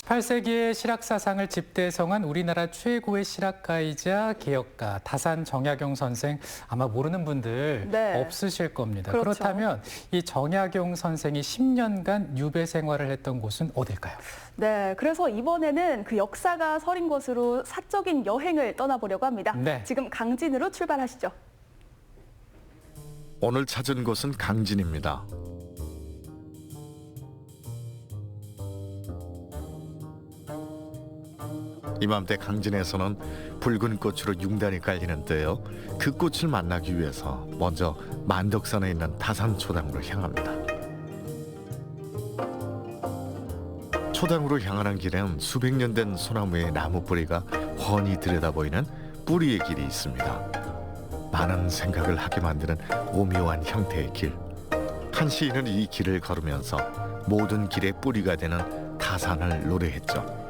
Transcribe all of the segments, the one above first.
18세기의 실학 사상을 집대성한 우리나라 최고의 실학가이자 개혁가 다산 정약용 선생, 아마 모르는 분들 없으실 겁니다. 그렇죠. 그렇다면 이 정약용 선생이 10년간 유배 생활을 했던 곳은 어딜까요? 네, 그래서 이번에는 그 역사가 서린 곳으로 사적인 여행을 떠나보려고 합니다. 지금 강진으로 출발하시죠. 오늘 찾은 곳은 강진입니다. 이맘때 강진에서는 붉은 꽃으로 융단이 깔리는데요. 그 꽃을 만나기 위해서 먼저 만덕산에 있는 다산초당으로 향합니다. 초당으로 향하는 길엔 수백 년 된 소나무의 나무 뿌리가 훤히 들여다보이는 뿌리의 길이 있습니다. 많은 생각을 하게 만드는 오묘한 형태의 길. 한 시인은 이 길을 걸으면서 모든 길의 뿌리가 되는 다산을 노래했죠.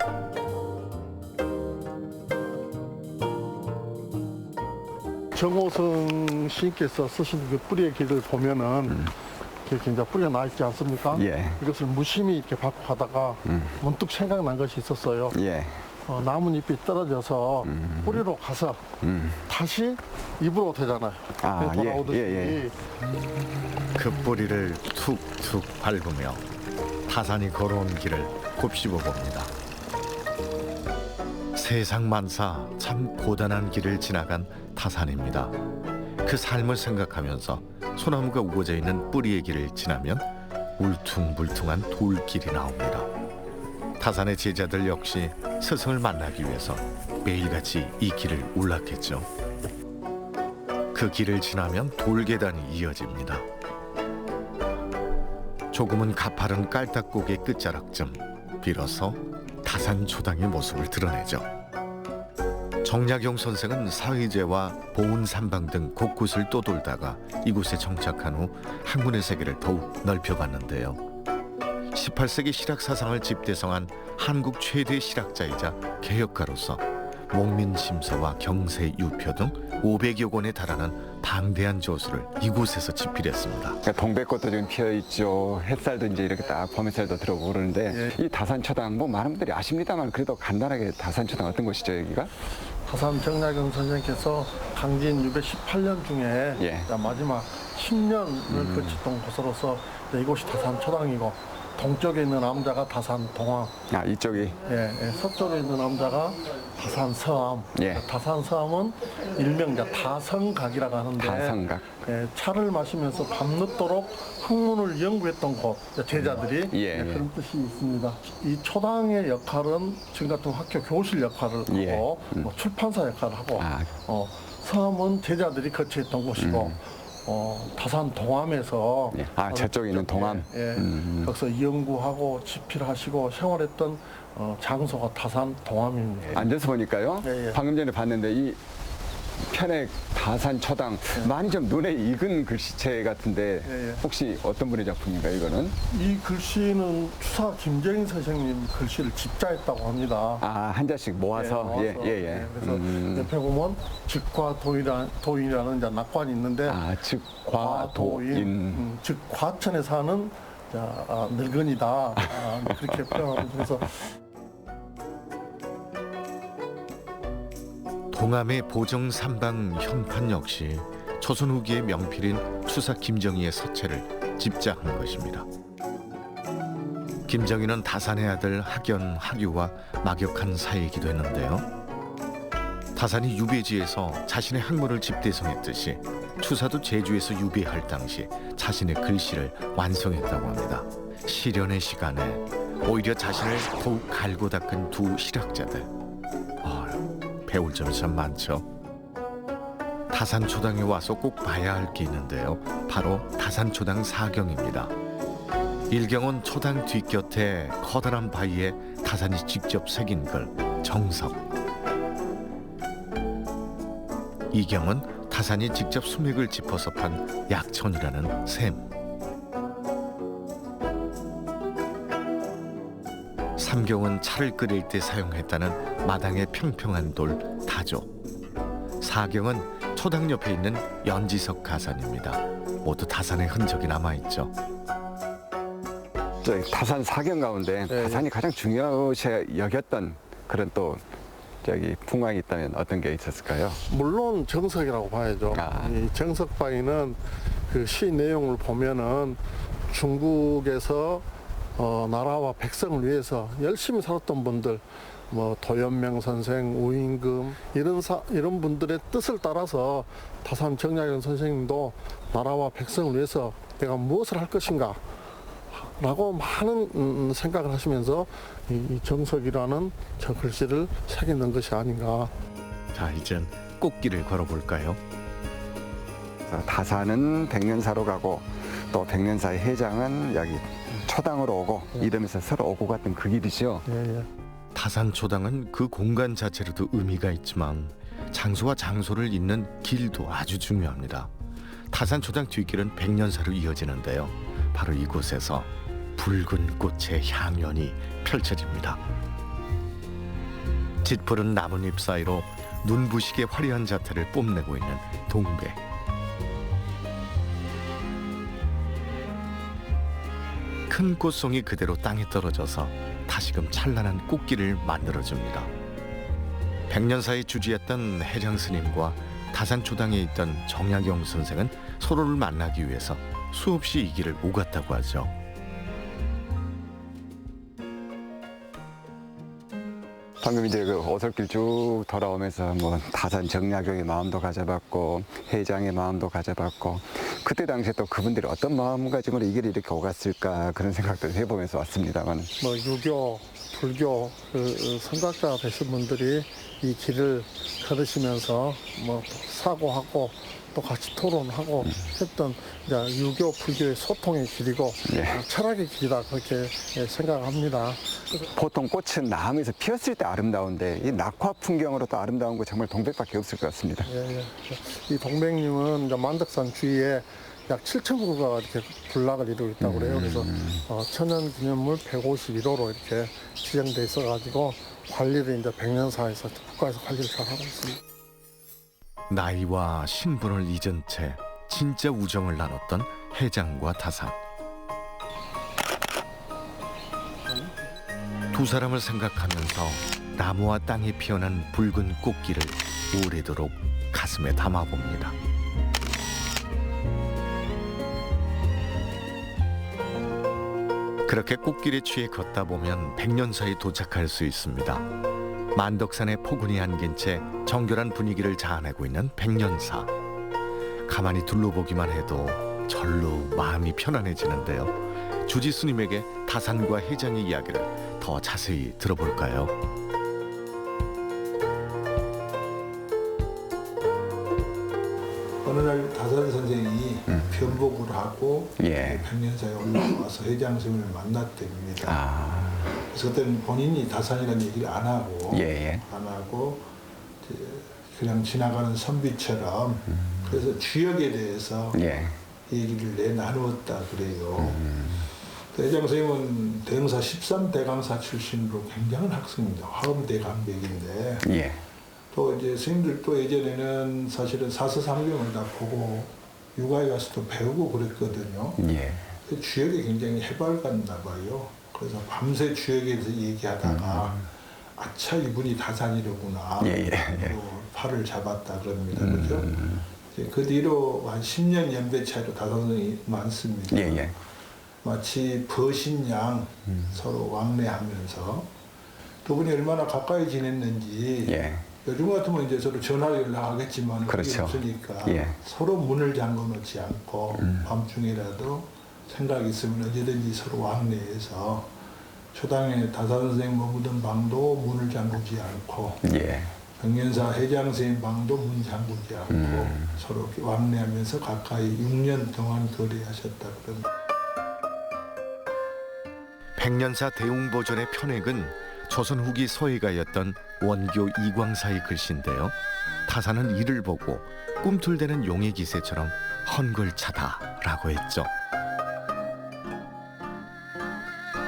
정호성 시인께서 쓰신 그 뿌리의 길을 보면은 이렇게 이제 뿌리가 나 있지 않습니까? 예. 이것을 무심히 이렇게 받고 가다가 문득 생각난 것이 있었어요. 예. 나뭇잎이 떨어져서 뿌리로 가서 다시 입으로 되잖아요. 아, 돌아오듯이. 예. 그 뿌리를 툭툭 밟으며 다산이 걸어온 길을 곱씹어 봅니다. 세상 만사 참 고단한 길을 지나간 다산입니다. 그 삶을 생각하면서 소나무가 우거져 있는 뿌리의 길을 지나면 울퉁불퉁한 돌길이 나옵니다. 다산의 제자들 역시 스승을 만나기 위해서 매일같이 이 길을 올랐겠죠. 그 길을 지나면 돌계단이 이어집니다. 조금은 가파른 깔딱고개 끝자락쯤 비로소 다산초당의 모습을 드러내죠. 정약용 선생은 사의제와 보은삼방 등 곳곳을 떠돌다가 이곳에 정착한 후 학문의 세계를 더욱 넓혀갔는데요. 18세기 실학 사상을 집대성한 한국 최대 실학자이자 개혁가로서 목민심서와 경세유표 등 500여 권에 달하는 방대한 저수를 이곳에서 집필했습니다. 그러니까 동백꽃도 지금 피어 있죠. 햇살도 이제 이렇게 딱 봄햇살도 들어오고 그러는데 이 다산초당 뭐 많은 분들이 아십니다만 그래도 간단하게 다산초당 어떤 곳이죠 여기가? 다산 정약용 선생께서 강진 유배 18년 중에 마지막 10년을 거쳤던 곳으로서 이곳이 다산초당이고 동쪽에 있는 남자가 다산동암, 이쪽이 서쪽에 있는 남자가 다산서암. 다산서암은 일명 이제 다성각이라고 하는데 다성각. 차를 마시면서 밤늦도록 학문을 연구했던 곳, 제자들이 그런 뜻이 있습니다. 이 초당의 역할은 지금 같은 학교 교실 역할을 하고 뭐 출판사 역할을 하고 서암은 제자들이 거처했던 곳이고 다산 동암에서 저쪽에 있는 동암 거기서 연구하고 집필하시고 생활했던 장소가 다산 동암입니다. 앉아서 보니까요. 방금 전에 봤는데 이 편에 다산초당 많이 좀 눈에 익은 글씨체 같은데 혹시 어떤 분의 작품인가요 이거는? 이 글씨는 추사 김정인 선생님 글씨를 집자했다고 합니다. 한 자씩 모아서? 그래서 옆에 보면 즉과도인이라는 이제 낙관이 있는데 즉과도인. 즉 과천에 사는 늙은이다 그렇게 표현하고 그래서 동암의 보정삼방 현판 역시 조선 후기의 명필인 추사 김정희의 서체를 집자한 것입니다. 김정희는 다산의 아들 학연, 학유와 막역한 사이이기도 했는데요. 다산이 유배지에서 자신의 학문을 집대성했듯이 추사도 제주에서 유배할 당시 자신의 글씨를 완성했다고 합니다. 시련의 시간에 오히려 자신을 더욱 갈고 닦은 두 실학자들. 배울 점이 참 많죠. 다산초당에 와서 꼭 봐야 할 게 있는데요. 바로 다산초당 사경입니다. 일경은 초당 뒷곁에 커다란 바위에 다산이 직접 새긴 글 정석. 이경은 다산이 직접 수맥을 짚어서 판 약천이라는 샘. 삼경은 차를 끓일 때 사용했다는 마당의 평평한 돌 다조. 사경은 초당 옆에 있는 연지석 가산입니다. 모두 다산의 흔적이 남아있죠. 저희 다산 사경 가운데 다산이 가장 중요시 여겼던 그런 또 저기 풍광이 있다면 어떤 게 있었을까요? 물론 정석이라고 봐야죠. 이 정석바위는 그 시 내용을 보면은 중국에서 나라와 백성을 위해서 열심히 살았던 분들, 뭐 도연명 선생, 우임금 이런 분들의 뜻을 따라서 다산 정약용 선생님도 나라와 백성을 위해서 내가 무엇을 할 것인가 라고 많은 생각을 하시면서 이 정석이라는 저 글씨를 새겨 넣은 것이 아닌가. 자, 이젠 꽃길을 걸어볼까요? 다산은 백년사로 가고 또 백년사의 해장은 여기 초당으로 오고 이러면서 서로 오고 갔던 그 길이죠. 다산 초당은 그 공간 자체로도 의미가 있지만 장소와 장소를 잇는 길도 아주 중요합니다. 다산 초당 뒷길은 백년사로 이어지는데요. 바로 이곳에서 붉은 꽃의 향연이 펼쳐집니다. 짙푸른 나뭇잎 사이로 눈부시게 화려한 자태를 뽐내고 있는 동백. 큰 꽃송이 그대로 땅에 떨어져서 다시금 찬란한 꽃길을 만들어줍니다. 백년사에 주지했던 해장 스님과 다산 초당에 있던 정약용 선생은 서로를 만나기 위해서 수없이 이 길을 오갔다고 하죠. 방금 이제 그 오솔길 쭉 돌아오면서 뭐 다산 정약용의 마음도 가져봤고 해장의 마음도 가져봤고 그때 당시에 또 그분들이 어떤 마음가짐으로 이 길을 이렇게 오갔을까 그런 생각도 해보면서 왔습니다만 뭐 유교, 불교 그 선각자 되신 분들이 이 길을 걸으시면서 뭐 사고하고 또 같이 토론하고 했던 이제 유교, 불교의 소통의 길이고 철학의 길이다 그렇게 생각합니다. 보통 꽃은 나무에서 피었을 때 아름다운데 이 낙화 풍경으로 또 아름다운 거 정말 동백밖에 없을 것 같습니다. 이 동백님은 이제 만덕산 주위에 약 7,000그루가 이렇게 군락을 이루고 있다고 그래요. 그래서 천연기념물 151호로 이렇게 지정돼 있어가지고 관리를 이제 백년사에서 국가에서 관리를 잘 하고 있습니다. 나이와 신분을 잊은 채 진짜 우정을 나눴던 해장과 다산. 두 사람을 생각하면서 나무와 땅에 피어난 붉은 꽃길을 오래도록 가슴에 담아봅니다. 그렇게 꽃길에 취해 걷다 보면 백년사에 도착할 수 있습니다. 만덕산의 포근히 안긴 채 정결한 분위기를 자아내고 있는 백년사. 가만히 둘러보기만 해도 절로 마음이 편안해지는데요. 주지 스님에게 다산과 해장의 이야기를 더 자세히 들어볼까요? 어느 날 다산 선생이 변복을 하고 백년사에 올라와서 해장스님을 만났답니다. 그래서 그때는 본인이 다산이라는 얘기를 안 하고 그냥 지나가는 선비처럼 그래서 주역에 대해서 얘기를 나누었다 그래요. 해장 선생님은 대흥사 13대강사 출신으로 굉장한 학생입니다. 화엄대강백인데 또 이제 선생님들도 예전에는 사실은 사서상경을 다 보고 육아에 가서도 배우고 그랬거든요. 주역에 굉장히 해발갔나 봐요. 그래서 밤새 주역에 대해서 얘기하다가 아차 이분이 다산이로구나. 팔을 잡았다 그럽니다. 그렇죠? 그 뒤로 한 10년 연배 차이로 다산이 많습니다. 마치 버신양 서로 왕래하면서 두 분이 얼마나 가까이 지냈는지 요즘 같으면 이제 서로 전화 연락하겠지만 그게 없으니까 서로 문을 잠궈 놓지 않고 밤중에라도 생각이 있으면 언제든지 서로 왕래해서 초당에 다산 선생님 머무던 방도 문을 잠그지 않고 백년사 해장 선생님 방도 문 잠그지 않고 서로 왕래하면서 가까이 6년 동안 거래하셨다 그럽니다. 백년사 대웅보존의 편액은 조선 후기 서예가였던 원교 이광사의 글씨인데요. 다산은 이를 보고 꿈틀대는 용의 기세처럼 헝글차다라고 했죠.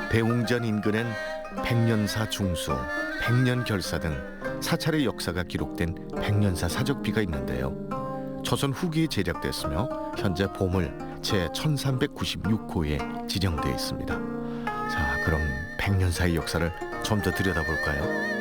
대웅전 인근엔 백년사 중수, 백년결사 등 사찰의 역사가 기록된 백년사 사적비가 있는데요. 조선 후기에 제작됐으며 현재 보물 제1396호에 지정되어 있습니다. 그럼 백년사의 역사를 좀 더 들여다볼까요?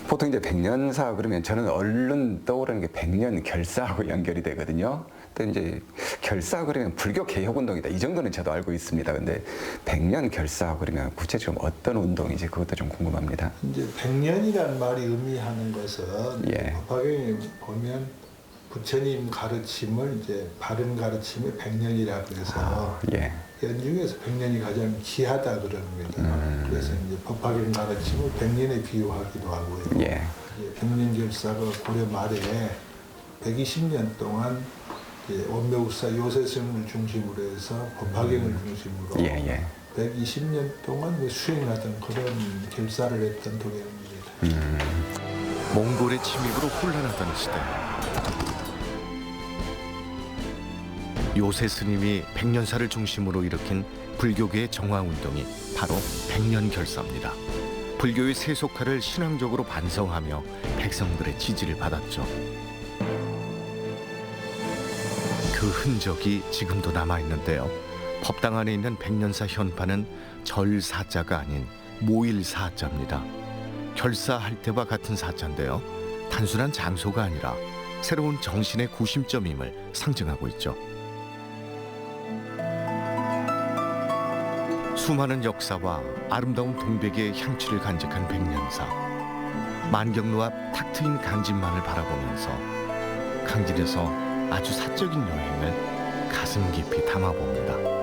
보통 이제 백년사 그러면 저는 얼른 떠오르는 게 백년 결사하고 연결이 되거든요. 근데 이제 결사 그러면 불교 개혁 운동이다. 이 정도는 저도 알고 있습니다. 근데 백년 결사 그러면 구체적으로 어떤 운동인지 그것도 좀 궁금합니다. 이제 백년이라는 말이 의미하는 것은 법화경에 보면 부처님 가르침을 이제 바른 가르침의 백년이라 그래서 연중에서 백년이 가장 귀하다 그럽니다. 그래서 이제 법화경 가르침을 백년에 비유하기도 하고요. 백년결사가 고려 말에 120년 동안 원묘국사 요세승을 중심으로 해서 법화경을 중심으로 120년 동안 수행하던 그런 결사를 했던 동양입니다. 몽골의 침입으로 혼란하던 시대, 요새 스님이 백년사를 중심으로 일으킨 불교계의 정화운동이 바로 백년결사입니다. 불교의 세속화를 신앙적으로 반성하며 백성들의 지지를 받았죠. 그 흔적이 지금도 남아있는데요. 법당 안에 있는 백년사 현판은 절사자가 아닌 모일사자입니다. 결사할 때와 같은 사자인데요. 단순한 장소가 아니라 새로운 정신의 구심점임을 상징하고 있죠. 수많은 역사와 아름다운 동백의 향취를 간직한 백년사. 만경로 앞 탁 트인 강진만을 바라보면서 강진에서 아주 사적인 여행을 가슴 깊이 담아봅니다.